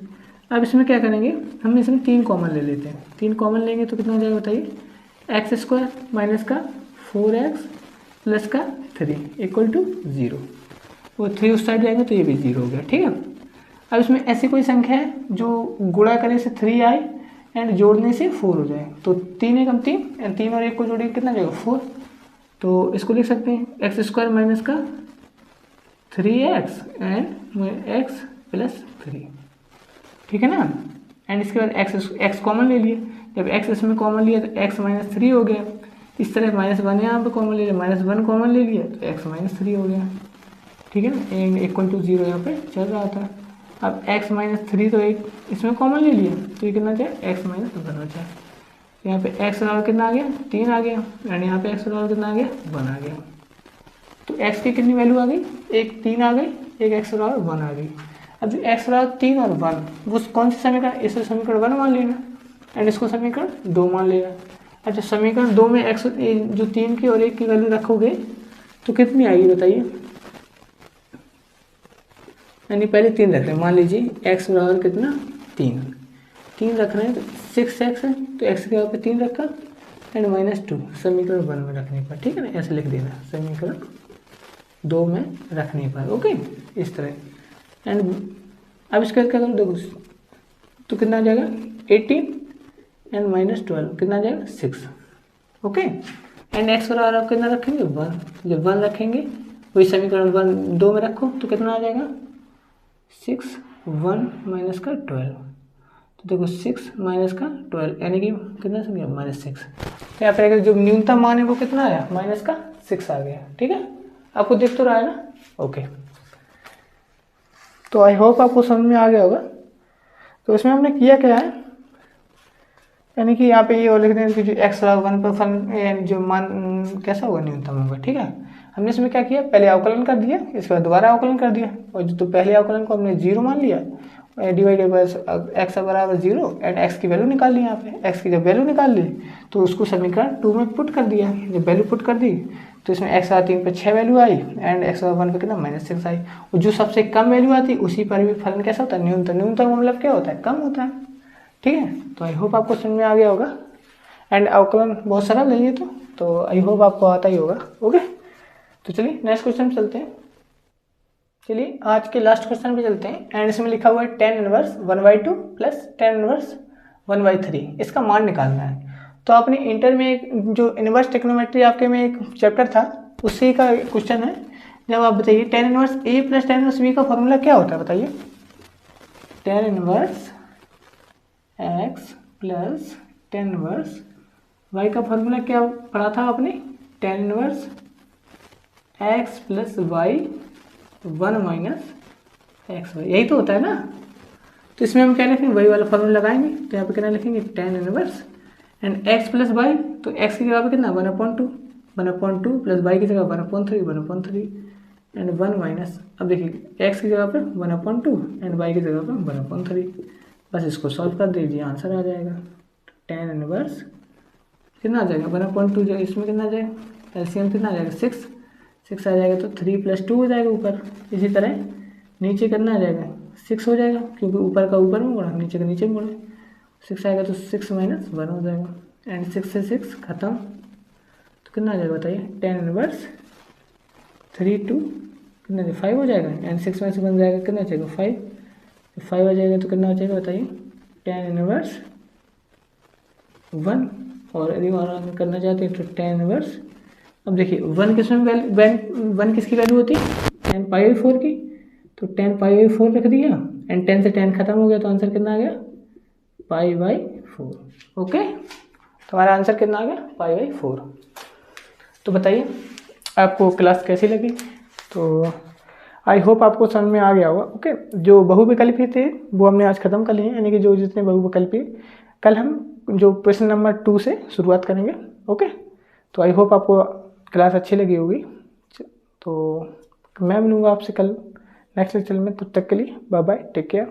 अब इसमें क्या करेंगे, हम इसमें 3 कॉमन ले लेते हैं, 3 कॉमन लेंगे तो कितना हो जाएगा बताइए, x² माइनस का 4x प्लस का 3 इक्वल टू 0, वो 3 उस साइड जाएंगे तो ये भी 0 हो गया, ठीक है। अब इसमें ऐसी कोई संख्या है जो गुणा करने से 3 आए एंड जोड़ने से 4 हो जाए, तो 3 एकम 3 एंड 3 और 1 को जोड़ेंगे कितना जाएगा 4, तो इसको लिख सकते हैं x² माइनस का 3x एंड x प्लस 3, ठीक है ना। एंड इसके बाद x कॉमन ले लिए, जब x इसमें कॉमन लिया तो x माइनस 3 हो गया। इस तरह -1 यहाँ पे कॉमन ले लिया, -1 कॉमन ले लिया तो x माइनस 3 हो गया, ठीक है ना, एंड इक्वल टू 0 यहाँ पे चल रहा था। अब x माइनस 3 तो एक इसमें कॉमन ले लिया, तो ये कितना चाहिए x माइनस 1 बचा। यहाँ पे x बराबर कितना आ गया 3 आ गया, एंड यहाँ पे x बराबर कितना आ गया 1 आ गया। तो x की कितनी वैल्यू आ गई, एक 3 आ गई, एक x बराबर 1 आ गई। अब जो x बराबर 3 और 1 वो कौन सी समीकरण, इसे समीकरण 1 मान लेना एंड इसको समीकरण 2 मान लेना। अच्छा समीकरण 2 में x जो 3 की और 1 की वैल्यू रखोगे तो कितनी आएगी बताइए, यानी पहले 3 रख रहे हैं, मान लीजिए x बराबर कितना 3 रख रहे हैं, तो 6x है तो x के यहाँ पे 3 रखा एंड -2 समीकरण 1 में रखने पर, ठीक है ना, ऐसे लिख देना समीकरण 2 में रखने पर, ओके इस तरह। एंड अब इसका क्या करो देखो, तो कितना आ जाएगा 18 एंड -12 कितना आ जाएगा 6, ओके। एंड x बराबर आप कितना रखेंगे 1, जब 1 रखेंगे वही समीकरण 1 2 में रखो तो कितना आ जाएगा 6 1 माइनस का 12, तो देखो 6 माइनस का 12 यानी कि कितना से गया -6, तो यहाँ पर जो न्यूनतम मान है वो कितना आया -6 आ गया, ठीक है, आपको दिख तो रहा है ना, ओके। तो आई होप आपको समझ में आ गया होगा। तो इसमें हमने किया क्या है, यानी कि यहाँ पे ये और लिख दें कि जो x बराबर 1 पर फलन जो मान कैसा होगा न्यूनतम होगा, ठीक है। हमने इसमें क्या किया, पहले अवकलन कर दिया, इसके बाद दोबारा अवकलन कर दिया, और जो तो पहले अवकलन को हमने 0 मान लिया, डिवाइडेड बाय x बराबर 0 एंड x की वैल्यू निकाल ली। यहाँ पे x की जब वैल्यू निकाल ली तो उसको समीकरण 2 में पुट कर दिया, जब वैल्यू पुट कर दी तो इसमें x बराबर 3 पे 6 वैल्यू आई एंड x बराबर 1 पे कितना -6 आई, और जो सबसे कम वैल्यू आती उसी पर भी फलन कैसा होता है न्यूनतम, न्यूनतम मतलब क्या होता है कम होता है, ठीक है। तो आई होप आपको समझ में आ गया होगा एंड अवकलन बहुत सरल है ये तो आई होप आपको आता ही होगा, ओके। तो चलिए नेक्स्ट क्वेश्चन पे चलते हैं, चलिए आज के लास्ट क्वेश्चन पे चलते हैं एंड इसमें लिखा हुआ है tan inverse 1/2 plus tan inverse 1/3, इसका मान निकालना है। तो आपने इंटर में एक जो इनवर्स ट्रिग्नोमेट्री आपके में एक चैप्टर था उसी का क्वेश्चन है। जब आप बताइए tan inverse a plus tan inverse b का फॉर्मूला क्या होता है बताइए, tan inverse x plus tan inverse y का फॉर्मूला क्या पढ़ा था आपने, tan inverse x plus y 1 minus X Y, यही तो होता है ना। तो इसमें हम क्या लिखेंगे वही वाला फॉर्मूला लगाएंगे, तो यहाँ पे कितना लिखेंगे tan inverse and x plus Y, तो x की जगह पे कितना 1/2 प्लस y की जगह 1/3 एंड 1 माइनस, अब देखिए x की जगह पे 1/2 एंड y की जगह पे 1/3, बस इसको सॉल्व कर दीजिए आंसर आ जाएगा। tan इनवर्स कितना आ जाएगा 1/2, जो इसमें कितना आ जाएगा एलसीएम कितना आ जाएगा 6 आ जाएगा, तो 3 + 2 हो जाएगा ऊपर, इसी तरह नीचे कितना आ जाएगा 6 हो जाएगा, क्योंकि ऊपर का ऊपर में मुड़ा नीचे का नीचे में मुड़ा, 6 आएगा तो 6 - 1 हो जाएगा एंड 6 से 6 खत्म, तो कितना आ जाएगा बताइए tan इनवर्स 3 2 कितना 5 हो जाएगा एंड 6 में से बन जाएगा कितना चाहिए 5 आ जाएगा, तो कितना हो जाएगा बताइए tan इनवर्स 1, और यदि और करना चाहते हैं तो tan इनवर्स, अब देखिए 1 किसमें 1 किसकी वैल्यू होती है tan π/4 की, तो tan π/4 रख दिया एंड 10 से 10 खत्म हो गया, तो आंसर कितना आ गया π/4, ओके। तो हमारा आंसर कितना आ गया π/4। तो बताइए आपको क्लास कैसी लगी, तो आई होप आपको समझ में आ गया होगा, ओके। जो बहुविकल्पी थे वो हमने आज खत्म कर लिए, यानी कि जो जितने बहुविकल्पी, कल हम जो प्रश्न नंबर 2 से शुरुआत करेंगे, ओके। तो आई होप आपको क्लास अच्छी लगी होगी, तो मैं मिलूँगा आपसे कल नेक्स्ट लेक्चर में, तब तक के लिए बाय बाय, टेक केयर।